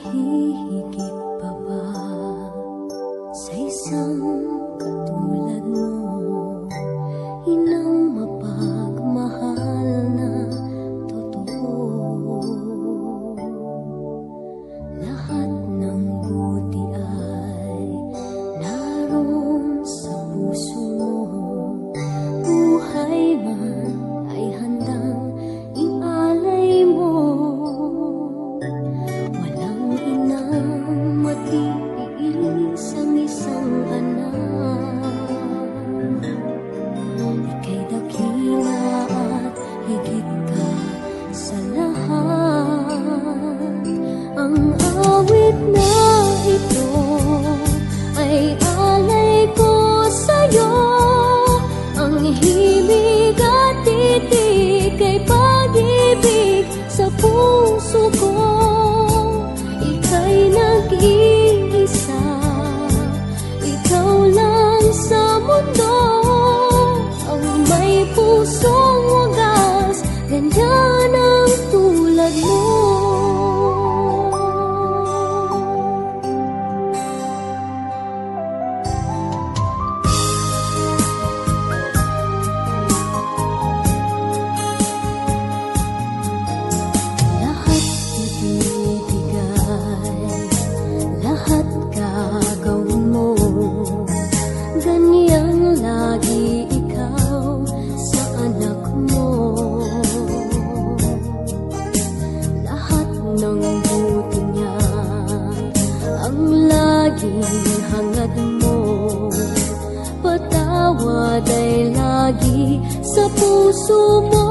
hihigit pa ba sa isang katulad mo? Inang mapagmahal na totoo. Lahat ng buti ay naroon sa puso mo. Buhay man ay handang ialay mo. Walang inang matiis ang isang anak. Ika'y dakila at higit ka sa lahat. Ang awit na ito ay alay ko sa'yo. Ang himig at titig ay pag-ibig sa puso ko. Ika'y nag-iisa, ikaw lang sa mundo. Ang may pusong wagas, ganyan ang tulad mo. Lahat ibibigay, lahat gagawin mo. Ganyang lagi ikaw sa anak mo. Lahat ng buti niya ang laging hangad mo. Patawad ay lagi sa puso mo.